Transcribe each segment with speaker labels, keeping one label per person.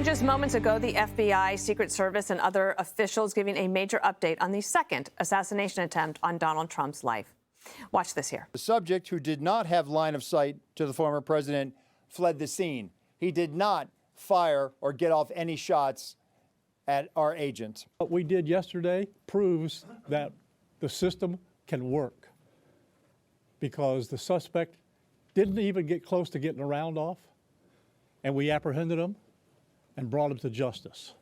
Speaker 1: just moments ago, the FBI, Secret Service, and other officials giving a major update on the second assassination attempt on Donald Trump's life. Watch this here.
Speaker 2: The subject, who did not have line of sight to the former president, fled the scene. He did not fire or get off any shots at our agent.
Speaker 3: What we did yesterday proves that the system can work, because the suspect didn't even get close to getting a round off, and we apprehended him and brought him to justice.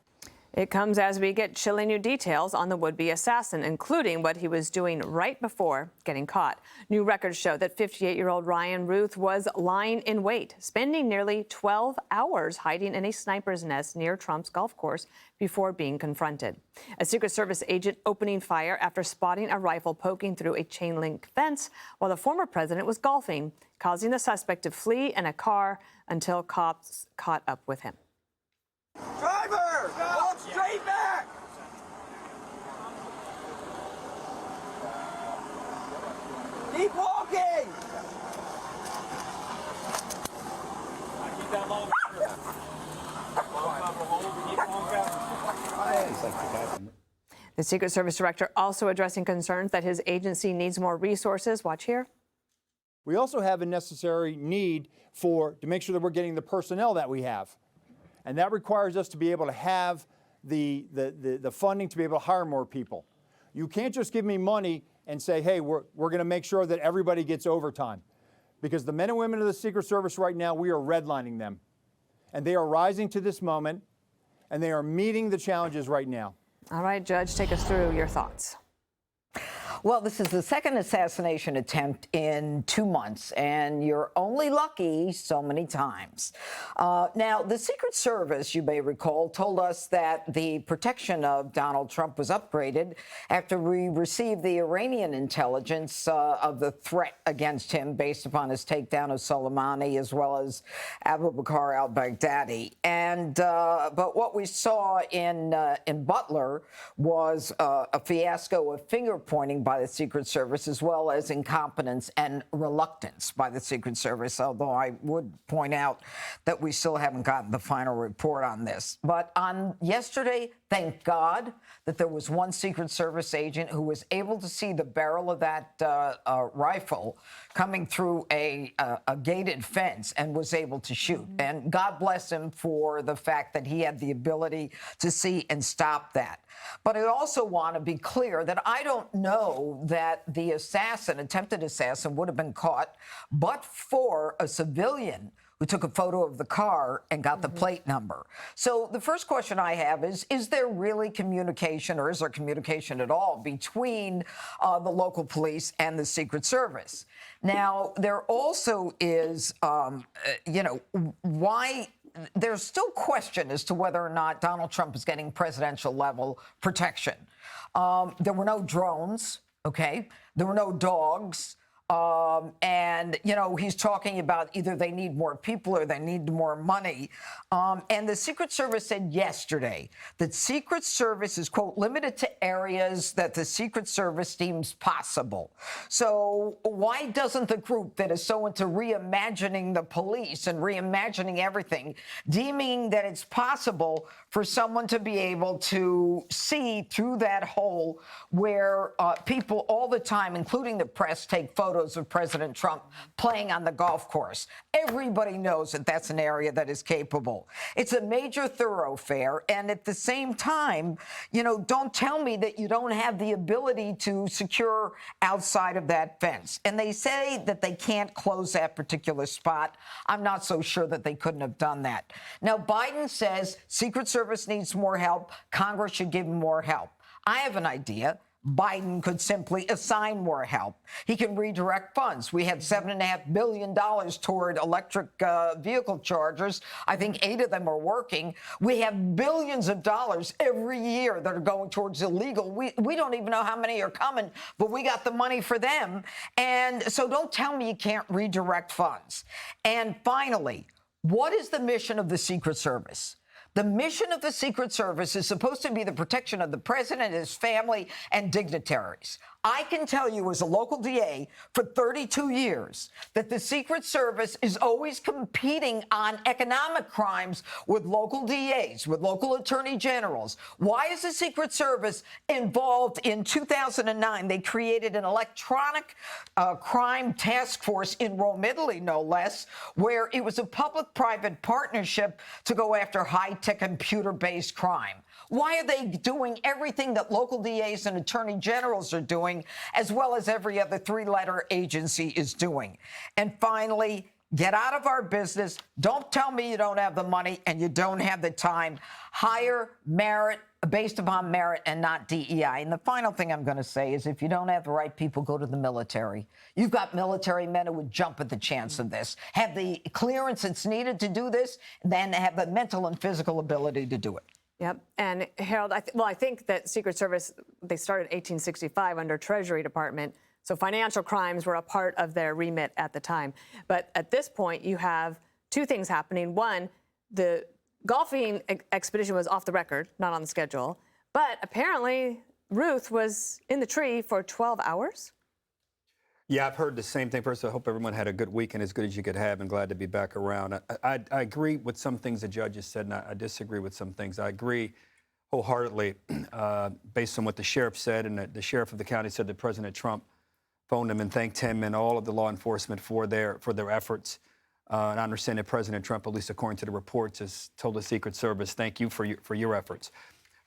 Speaker 1: It comes as we get chilling new details on the would-be assassin, including what he was doing right before getting caught. New records show that 58-year-old Ryan Ruth was lying in wait, spending nearly 12 hours hiding in a sniper's nest near Trump's golf course before being confronted. A Secret Service agent opening fire after spotting a rifle poking through a chain-link fence while the former president was golfing, causing the suspect to flee in a car until cops caught up with him.
Speaker 4: Driver! Walk straight back! Keep walking!
Speaker 5: Keep that long.
Speaker 1: The Secret Service director also addressing concerns that his agency needs more resources. Watch here.
Speaker 2: We also have a necessary need to make sure that we're getting the personnel that we have. And that requires us to be able to have the funding to be able to hire more people. You can't just give me money and say, hey, we're going to make sure that everybody gets overtime. Because the men and women of the Secret Service right now, we are redlining them. And they are rising to this moment, and they are meeting the challenges right now.
Speaker 1: All right, Judge, take us through your thoughts.
Speaker 6: Well, this is the second assassination attempt in 2 months, and you're only lucky so many times. Now, the Secret Service, you may recall, told us that the protection of Donald Trump was upgraded after we received the Iranian intelligence of the threat against him based upon his takedown of Soleimani as well as Abu Bakr al-Baghdadi. And but what we saw in Butler was a fiasco of finger-pointing by the Secret Service, as well as incompetence and reluctance by the Secret Service, although I would point out that we still haven't gotten the final report on this. But on yesterday, thank God that there was one Secret Service agent who was able to see the barrel of that rifle coming through a gated fence and was able to shoot. And God bless him for the fact that he had the ability to see and stop that. But I also want to be clear that I don't know that the attempted assassin, would have been caught but for a civilian who took a photo of the car and got the plate number. So the first question I have is there really communication, or is there communication at all, between the local police and the Secret Service? Now, there also is, why there's still question as to whether or not Donald Trump is getting presidential level protection. There were no drones, okay? There were no dogs. And, he's talking about either they need more people or they need more money. And the Secret Service said yesterday that Secret Service is, quote, limited to areas that the Secret Service deems possible. So why doesn't the group that is so into reimagining the police and reimagining everything, deeming that it's possible for someone to be able to see through that hole where people all the time, including the press, take photos of President Trump playing on the golf course? Everybody knows that that's an area that is capable. It's a major thoroughfare. And at the same time, don't tell me that you don't have the ability to secure outside of that fence. And they say that they can't close that particular spot. I'm not so sure that they couldn't have done that. Now, Biden says Secret Service needs more help. Congress should give him more help. I have an idea. Biden could simply assign more help. He can redirect funds. We had $7.5 billion toward electric vehicle chargers. I think 8 of them are working. We have billions of dollars every year that are going towards illegal. We don't even know how many are coming, but we got the money for them. And so don't tell me you can't redirect funds. And finally, what is the mission of the Secret Service? The mission of the Secret Service is supposed to be the protection of the president, his family, and dignitaries. I can tell you as a local DA for 32 years that the Secret Service is always competing on economic crimes with local DAs, with local attorney generals. Why is the Secret Service involved in 2009? They created an electronic crime task force in Rome, Italy, no less, where it was a public-private partnership to go after high-tech computer-based crime. Why are they doing everything that local DAs and attorney generals are doing, as well as every other three-letter agency is doing? And finally, get out of our business. Don't tell me you don't have the money and you don't have the time. Hire merit, based upon merit and not DEI. And the final thing I'm going to say is if you don't have the right people, go to the military. You've got military men who would jump at the chance of this, have the clearance that's needed to do this, then have the mental and physical ability to do it.
Speaker 1: Yep. And Harold, I think that Secret Service, they started 1865 under Treasury Department. So financial crimes were a part of their remit at the time. But at this point, you have two things happening. One, the golfing expedition was off the record, not on the schedule. But apparently, Ruth was in the tree for 12 hours.
Speaker 7: Yeah, I've heard the same thing. First, I hope everyone had a good weekend, as good as you could have, and glad to be back around. I agree with some things the judges said, and I disagree with some things. I agree wholeheartedly, based on what the sheriff said, and the sheriff of the county said that President Trump phoned him and thanked him and all of the law enforcement for their efforts. And I understand that President Trump, at least according to the reports, has told the Secret Service, "Thank you for your efforts."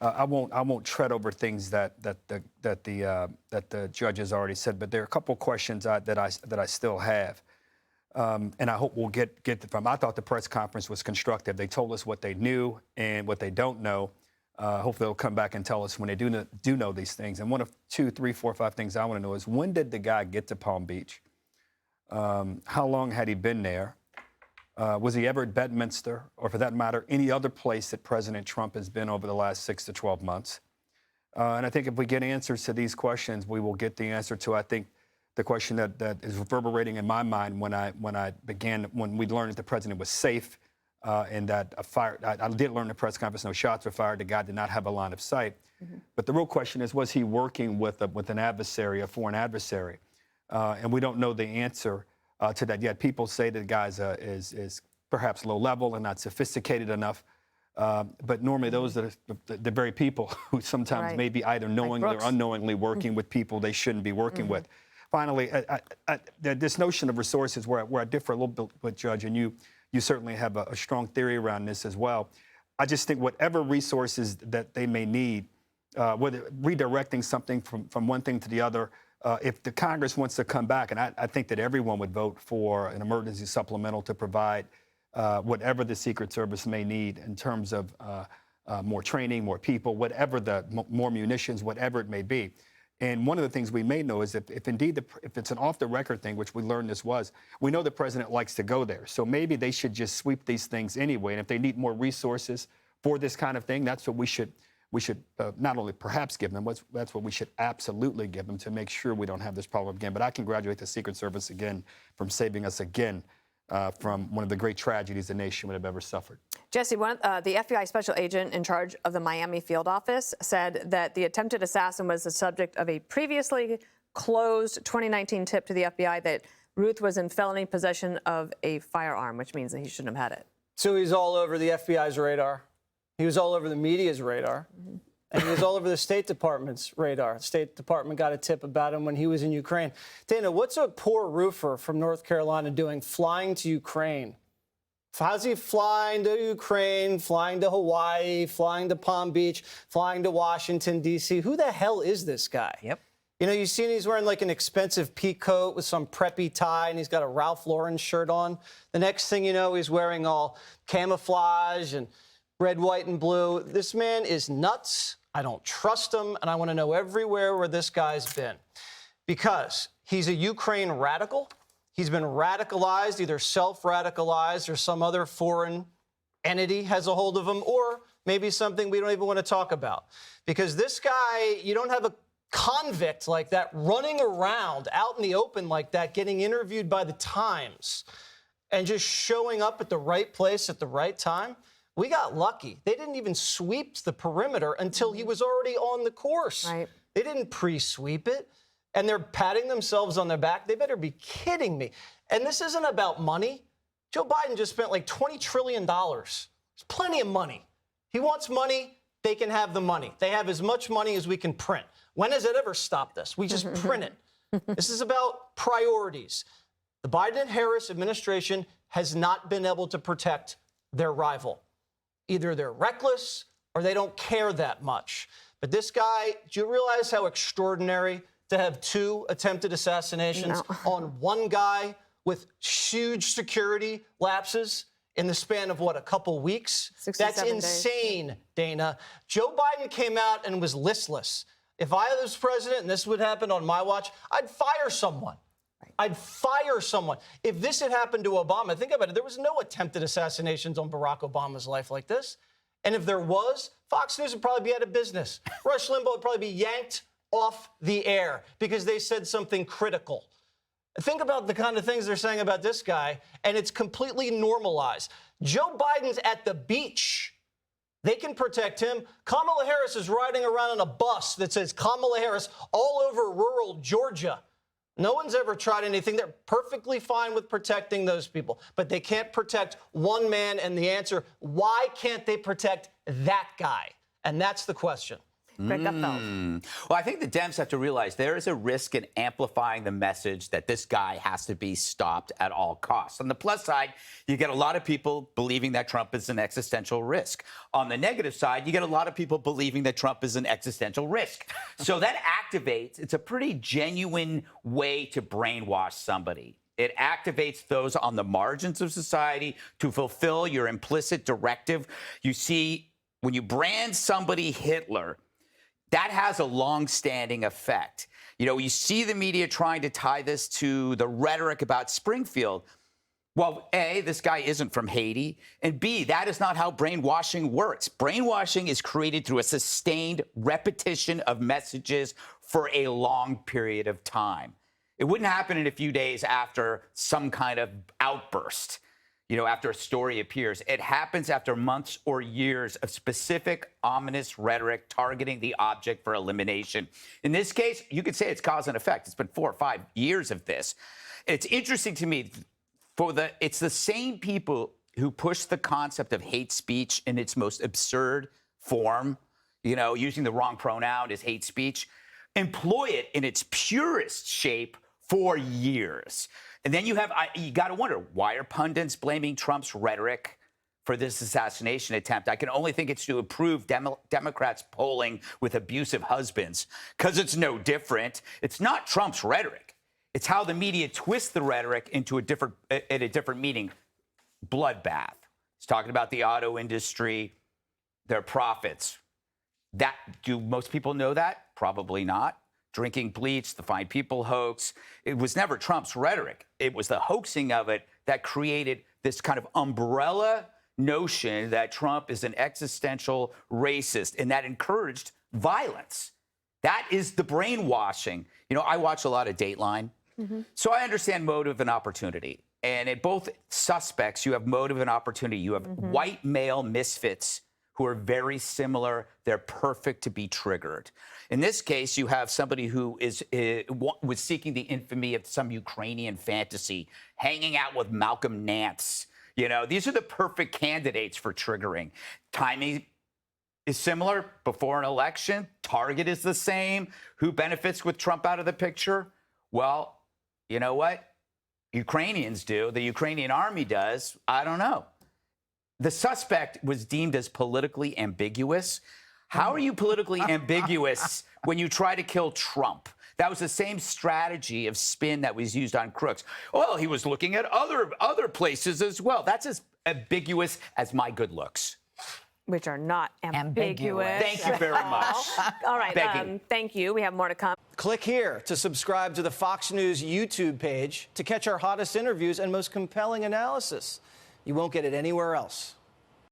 Speaker 7: I won't tread over things that the judges already said, but there are a couple questions that I still have, and I hope we'll get from. I thought the press conference was constructive. They told us what they knew and what they don't know. Hopefully they'll come back and tell us when they do know these things. And one of 2, 3, 4, 5 things I want to know is, when did the guy get to Palm Beach? How long had he been there? Was he ever at Bedminster, or for that matter, any other place that President Trump has been over the last 6 to 12 months? And I think if we get answers to these questions, we will get the answer to, I think, the question that is reverberating in my mind when we learned that the president was safe, and that I did learn in the press conference no shots were fired. The guy did not have a line of sight. Mm-hmm. But the real question is, was he working with an adversary, a foreign adversary? And we don't know the answer to that yet. People say that the guy is perhaps low level and not sophisticated enough. But normally those are the very people who sometimes may be either knowingly or unknowingly working with people they shouldn't be working with. Finally, this notion of resources, where I differ a little bit with Judge, and you certainly have a strong theory around this as well. I just think whatever resources that they may need, whether redirecting something from one thing to the other, if the Congress wants to come back, and I think that everyone would vote for an emergency supplemental to provide whatever the Secret Service may need in terms of more training, more people, whatever more munitions, whatever it may be. And one of the things we may know is if indeed if it's an off-the-record thing, which we learned this was, we know the president likes to go there. So maybe they should just sweep these things anyway. And if they need more resources for this kind of thing, that's what we should not only perhaps give them, that's what we should absolutely give them to make sure we don't have this problem again. But I congratulate the Secret Service again from saving us again from one of the great tragedies the nation would have ever suffered.
Speaker 1: Jesse, the FBI special agent in charge of the Miami field office said that the attempted assassin was the subject of a previously closed 2019 tip to the FBI that Ruth was in felony possession of a firearm, which means that he shouldn't have had it.
Speaker 8: So he's all over the FBI's radar. He was all over the media's radar. Mm-hmm. And he was all over the State Department's radar. The State Department got a tip about him when he was in Ukraine. Dana, what's a poor roofer from North Carolina doing flying to Ukraine? How's he flying to Ukraine, flying to Hawaii, flying to Palm Beach, flying to Washington, D.C.? Who the hell is this guy?
Speaker 6: Yep.
Speaker 8: You know, you see he's wearing like an expensive pea coat with some preppy tie, and he's got a Ralph Lauren shirt on. The next thing you know, he's wearing all camouflage and red, white, and blue. This man is nuts. I don't trust him, and I want to know everywhere where this guy's been. Because he's a Ukraine radical. He's been radicalized, either self-radicalized or some other foreign entity has a hold of him, or maybe something we don't even want to talk about. Because this guy, you don't have a convict like that running around out in the open like that, getting interviewed by the Times and just showing up at the right place at the right time. We got lucky. They didn't even sweep the perimeter until he was already on the course.
Speaker 1: Right.
Speaker 8: They didn't pre-sweep it. and they're patting themselves on their back. They better be kidding me. And this isn't about money. Joe Biden just spent like $20 trillion. There's plenty of money. He wants money. They can have the money. They have as much money as we can print. When has it ever stopped us? We just print it. This is about priorities. The Biden and Harris administration has not been able to protect their rival. Either they're reckless or they don't care that much. But this guy, do you realize how extraordinary to have 2 attempted assassinations on one guy with huge security lapses in the span of, what, a couple weeks?
Speaker 1: 67
Speaker 8: That's insane, Dana. Joe Biden came out and was listless. If I was president and this would happen on my watch, I'd fire someone. I'd fire someone. If this had happened to Obama, think about it. There was no attempted assassinations on Barack Obama's life like this. And if there was, Fox News would probably be out of business. Rush Limbaugh would probably be yanked off the air because they said something critical. Think about the kind of things they're saying about this guy, and it's completely normalized. Joe Biden's at the beach. They can protect him. Kamala Harris is riding around on a bus that says Kamala Harris all over rural Georgia. No one's ever tried anything. They're perfectly fine with protecting those people, but they can't protect one man. And the answer, why can't they protect that guy? And that's the question.
Speaker 1: Greg Gutfeld.
Speaker 9: Well, I think the Dems have to realize there is a risk in amplifying the message that this guy has to be stopped at all costs. On the plus side, you get a lot of people believing that Trump is an existential risk. On the negative side, you get a lot of people believing that Trump is an existential risk. So that activates, it's a pretty genuine way to brainwash somebody. It activates those on the margins of society to fulfill your implicit directive. You see, when you brand somebody Hitler, that has a long-standing effect. You know, you see the media trying to tie this to the rhetoric about Springfield. Well, A, this guy isn't from Haiti, and B, that is not how brainwashing works. Brainwashing is created through a sustained repetition of messages for a long period of time. It wouldn't happen in a few days after some kind of outburst. You know, after a story appears. It happens after months or years of specific ominous rhetoric targeting the object for elimination. In this case, you could say it's cause and effect. It's been 4 or 5 years of this. It's interesting to me, it's the same people who push the concept of hate speech in its most absurd form, you know, using the wrong pronoun as hate speech, employ it in its purest shape for years. And then you got to wonder, why are pundits blaming Trump's rhetoric for this assassination attempt? I can only think it's to improve Democrats polling with abusive husbands, because it's no different. It's not Trump's rhetoric. It's how the media twists the rhetoric into a different meaning. Bloodbath. He's talking about the auto industry, their profits. Do most people know that? Probably not. Drinking bleach, the Fine People hoax. It was never Trump's rhetoric. It was the hoaxing of it that created this kind of umbrella notion that Trump is an existential racist, and that encouraged violence. That is the brainwashing. You know, I watch a lot of Dateline, so I understand motive and opportunity. And in both suspects, you have motive and opportunity. You have white male misfits who are very similar. They're perfect to be triggered. In this case, you have somebody who was seeking the infamy of some Ukrainian fantasy, hanging out with Malcolm Nance. You know, these are the perfect candidates for triggering. Timing is similar before an election. Target is the same. Who benefits with Trump out of the picture? Well, you know what? Ukrainians do. The Ukrainian army does. I don't know. The suspect was deemed as politically ambiguous. How are you politically ambiguous when you try to kill Trump? That was the same strategy of spin that was used on Crooks. Well, he was looking at other places as well. That's as ambiguous as my good looks.
Speaker 1: Which are not ambiguous.
Speaker 9: Thank you very much.
Speaker 1: All right, thank you. We have more to come.
Speaker 8: Click here to subscribe to the Fox News YouTube page to catch our hottest interviews and most compelling analysis. You won't get it anywhere else.